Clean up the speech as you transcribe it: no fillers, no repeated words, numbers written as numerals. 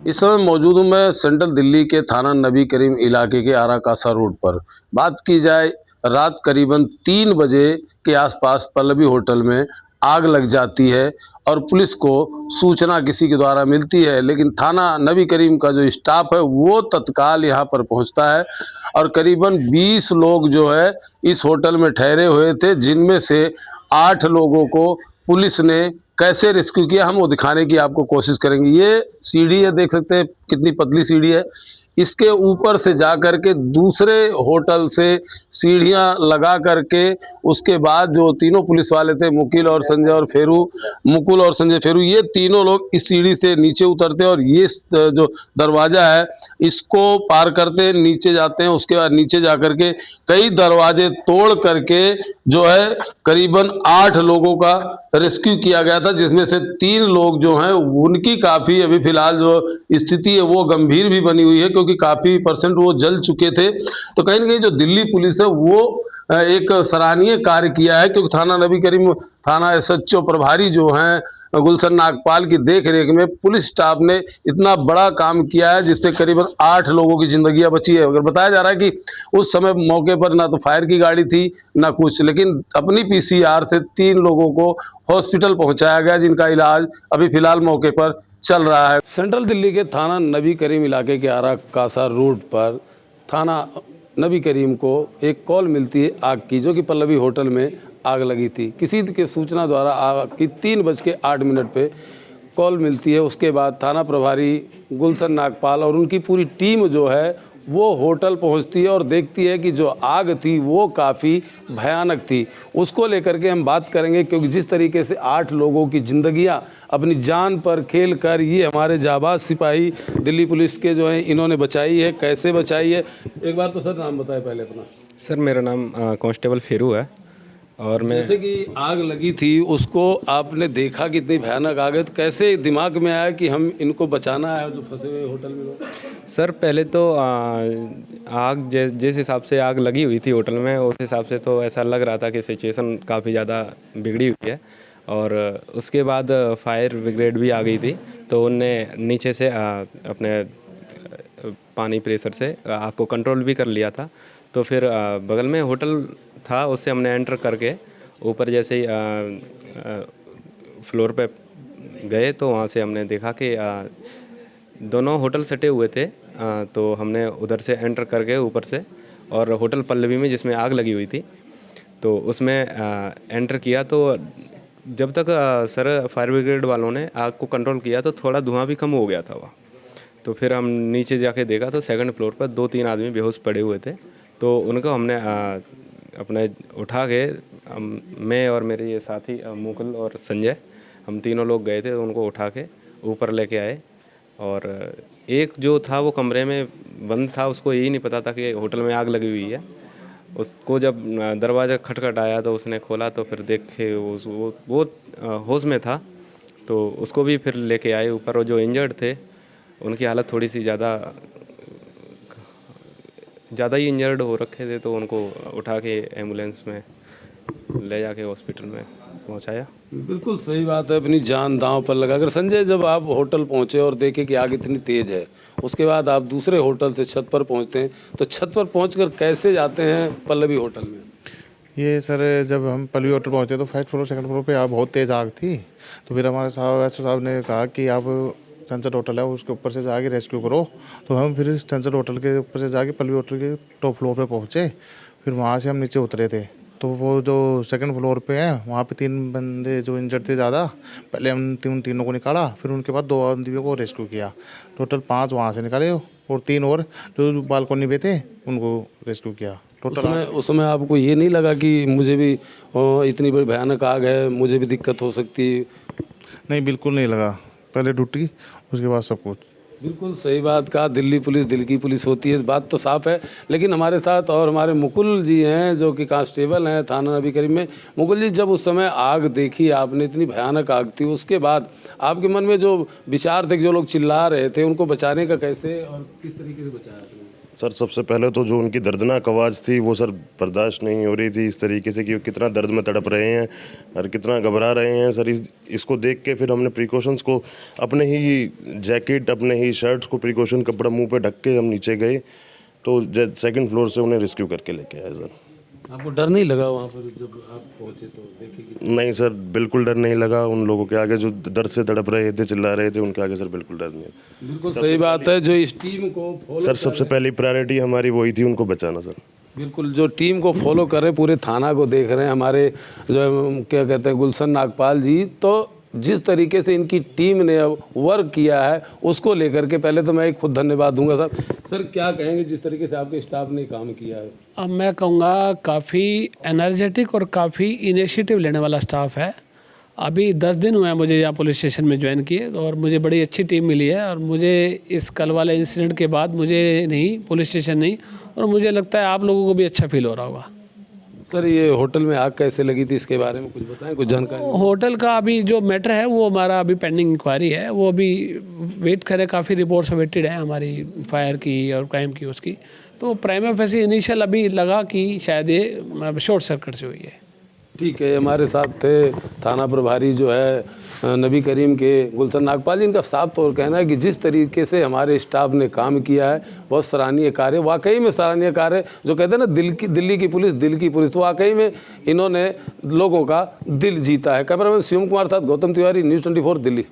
इस समय मौजूद हूँ मैं सेंट्रल दिल्ली के थाना नबी करीम इलाके के आरा कासा रोड पर। बात की जाए रात करीबन 3 बजे के आसपास पल्लवी होटल में आग लग जाती है और पुलिस को सूचना किसी के द्वारा मिलती है, लेकिन थाना नबी करीम का जो स्टाफ है वो तत्काल यहाँ पर पहुँचता है और करीबन 20 लोग जो है इस होटल में ठहरे हुए थे, जिनमें से 8 लोगों को पुलिस ने कैसे रेस्क्यू किया हम वो दिखाने की आपको कोशिश करेंगे। ये सीढ़ी है, देख सकते हैं कितनी पतली सीढ़ी है। इसके ऊपर से जा कर के दूसरे होटल से सीढ़ियां लगा करके उसके बाद जो तीनों पुलिस वाले थे मुकुल और संजय फेरू, ये तीनों लोग इस सीढ़ी से नीचे उतरते हैं और ये जो दरवाजा है इसको पार करते हैं, नीचे जाते हैं। उसके बाद नीचे जा करके कई दरवाजे तोड़ करके जो है करीबन 8 लोगों का रेस्क्यू किया गया था, जिसमें से 3 लोग जो हैं उनकी काफ़ी अभी फिलहाल जो स्थिति है वो गंभीर भी बनी हुई है, क्योंकि काफ़ी परसेंट वो जल चुके थे। तो कहीं ना कहीं जो दिल्ली पुलिस है वो एक सराहनीय कार्य किया है, क्योंकि थाना नबी करीम थाना एसएचओ प्रभारी जो हैं गुलशन नागपाल की देख रेख में पुलिस स्टाफ ने इतना बड़ा काम किया है, जिससे करीबन 8 लोगों की जिंदगियां बची है। अगर बताया जा रहा है कि उस समय मौके पर ना तो फायर की गाड़ी थी ना कुछ, लेकिन अपनी पीसीआर से 3 लोगों को हॉस्पिटल पहुंचाया गया, जिनका इलाज अभी फिलहाल मौके पर चल रहा है। सेंट्रल दिल्ली के थाना नबी करीम इलाके के आरा कासा रोड पर थाना नबी करीम को एक कॉल मिलती है आग की, जो कि पल्लवी होटल में आग लगी थी। किसी के सूचना द्वारा आग की 3:08 पे कॉल मिलती है। उसके बाद थाना प्रभारी गुलशन नागपाल और उनकी पूरी टीम जो है वो होटल पहुंचती है और देखती है कि जो आग थी वो काफ़ी भयानक थी। उसको लेकर के हम बात करेंगे, क्योंकि जिस तरीके से 8 लोगों की ज़िंदगियां अपनी जान पर खेल कर ये हमारे जाबाज सिपाही दिल्ली पुलिस के जो हैं इन्होंने बचाई है, कैसे बचाई है। एक बार तो सर नाम बताएं पहले अपना। सर मेरा नाम कांस्टेबल फेरू है। और मैं जैसे कि आग लगी थी उसको आपने देखा कि इतनी भयानक आग है, तो कैसे दिमाग में आया कि हम इनको बचाना है जो फंसे हुए होटल में लोग? सर पहले तो आग जिस हिसाब से आग लगी हुई थी होटल में, उस हिसाब से तो ऐसा लग रहा था कि सिचुएशन काफ़ी ज़्यादा बिगड़ी हुई है। और उसके बाद फायर ब्रिगेड भी आ गई थी, तो उनने नीचे से अपने पानी प्रेशर से आग को कंट्रोल भी कर लिया था। तो फिर बगल में होटल था, उससे हमने एंटर करके ऊपर जैसे ही फ्लोर पे गए तो वहाँ से हमने देखा कि दोनों होटल सटे हुए थे। तो हमने उधर से एंटर करके ऊपर से, और होटल पल्लवी में जिसमें आग लगी हुई थी तो उसमें एंटर किया। तो जब तक सर फायर ब्रिगेड वालों ने आग को कंट्रोल किया तो थोड़ा धुआं भी कम हो गया था वहाँ। तो फिर हम नीचे जाके देखा तो 2nd फ्लोर पर 2-3 आदमी बेहोश पड़े हुए थे। तो उनको हमने अपने उठा के मैं और मेरे ये साथी मुकुल और संजय, हम तीनों लोग गए थे, उनको उठा के ऊपर लेके आए। और एक जो था वो कमरे में बंद था, उसको यही नहीं पता था कि होटल में आग लगी हुई है। उसको जब दरवाज़ा खटखटाया तो उसने खोला तो फिर देखे वो होश में था, तो उसको भी फिर लेके आए ऊपर। और जो इंजर्ड थे उनकी हालत थोड़ी सी ज़्यादा ही इंजर्ड हो रखे थे, तो उनको उठा के एम्बुलेंस में ले जाके हॉस्पिटल में पहुंचाया। बिल्कुल सही बात है, अपनी जान दांव पर लगा कर। संजय, जब आप होटल पहुंचे और देखे कि आग इतनी तेज़ है, उसके बाद आप दूसरे होटल से छत पर पहुंचते हैं, तो छत पर पहुंचकर कैसे जाते हैं पल्लवी होटल में? ये सर जब हम पल्लवी होटल पहुंचे तो 1st फ्लोर 2nd फ्लोर पे बहुत तेज़ आग थी। तो फिर हमारे साहब ने कहा कि आप सनसेट होटल है उसके ऊपर से जाके रेस्क्यू करो। तो हम फिर सनसेट होटल के ऊपर से जाके पल्लवी होटल के टॉप फ्लोर पे पहुंचे। फिर वहाँ से हम नीचे उतरे थे, तो वो जो 2nd फ्लोर पे है वहाँ पे 3 बंदे जो इंजर्ड थे ज़्यादा, पहले हम तीनों को निकाला, फिर उनके बाद 2 आदमियों को रेस्क्यू किया। टोटल 5 वहाँ से निकाले और 3 और जो बालकनी पे थे उनको रेस्क्यू किया। उस समय आपको ये नहीं लगा कि मुझे भी इतनी बड़ी भयानक आग है, मुझे भी दिक्कत हो सकती है? नहीं, बिल्कुल नहीं लगा। पहले ड्यूटी उसके बाद सब कुछ। बिल्कुल सही बात कहा, दिल्ली पुलिस दिल की पुलिस होती है, बात तो साफ है। लेकिन हमारे साथ और हमारे मुकुल जी हैं जो कि कांस्टेबल हैं थाना नबी करीम में। मुकुल जी, जब उस समय आग देखी आपने, इतनी भयानक आग थी, उसके बाद आपके मन में जो विचार थे, जो लोग चिल्ला रहे थे, उनको बचाने का कैसे और किस तरीके से बचाया आपने? सर सबसे पहले तो जो उनकी दर्दनाक आवाज़ थी वो सर बर्दाश्त नहीं हो रही थी इस तरीके से कि वो कितना दर्द में तड़प रहे हैं और कितना घबरा रहे हैं सर। इसको देख के फिर हमने प्रिकॉशंस को अपने ही जैकेट अपने ही शर्ट्स को प्रिकॉशन कपड़ा मुंह पे ढक के हम नीचे गए, तो सेकंड फ्लोर से उन्हें रेस्क्यू करके लेके आए सर। आपको डर नहीं लगा वहाँ पर जब आप पहुँचे तो देखे कि नहीं सर, बिल्कुल डर नहीं लगा। उन लोगों के आगे जो दर्द से तड़प रहे थे, चिल्ला रहे थे, उनके आगे सर बिल्कुल डर नहीं। बिल्कुल सही बात है। जो इस टीम को फॉलो सर सबसे पहली प्रायोरिटी हमारी वही थी, उनको बचाना सर। बिल्कुल जो टीम को फॉलो कर रहे पूरे थाना को देख रहे हैं हमारे जो क्या कहते हैं गुलशन नागपाल जी, तो जिस तरीके से इनकी टीम ने वर्क किया है उसको लेकर के पहले तो मैं एक खुद धन्यवाद दूंगा सर। सर क्या कहेंगे जिस तरीके से आपके स्टाफ ने काम किया है? अब मैं कहूँगा काफ़ी एनर्जेटिक और काफ़ी इनिशिएटिव लेने वाला स्टाफ है। अभी 10 दिन हुए हैं मुझे यहाँ पुलिस स्टेशन में ज्वाइन किए और मुझे बड़ी अच्छी टीम मिली है। और मुझे इस कल वाले इंसिडेंट के बाद मुझे नहीं, पुलिस स्टेशन नहीं, और मुझे लगता है आप लोगों को भी अच्छा फील हो रहा होगा। सर ये होटल में आग कैसे लगी थी इसके बारे में कुछ बताएं, कुछ जानकारी? होटल का अभी जो मैटर है वो हमारा अभी पेंडिंग इंक्वायरी है, वो अभी वेट करें। काफ़ी रिपोर्ट्स अवेटेड हैं हमारी फायर की और क्राइम की उसकी। तो प्राइमा फेसी इनिशियल अभी लगा कि शायद ये शॉर्ट सर्किट से हुई है। ठीक है, हमारे साथ थे थाना प्रभारी जो है नबी करीम के गुलशन नागपाल जी। इनका साफ तौर कहना है कि जिस तरीके से हमारे स्टाफ ने काम किया है बहुत सराहनीय कार्य, वाकई में सराहनीय कार्य। जो कहते हैं ना दिल्ली की पुलिस दिल की पुलिस, तो वाकई में इन्होंने लोगों का दिल जीता है। कैमरामैन शिवम कुमार साथ गौतम तिवारी, न्यूज़ 24 दिल्ली।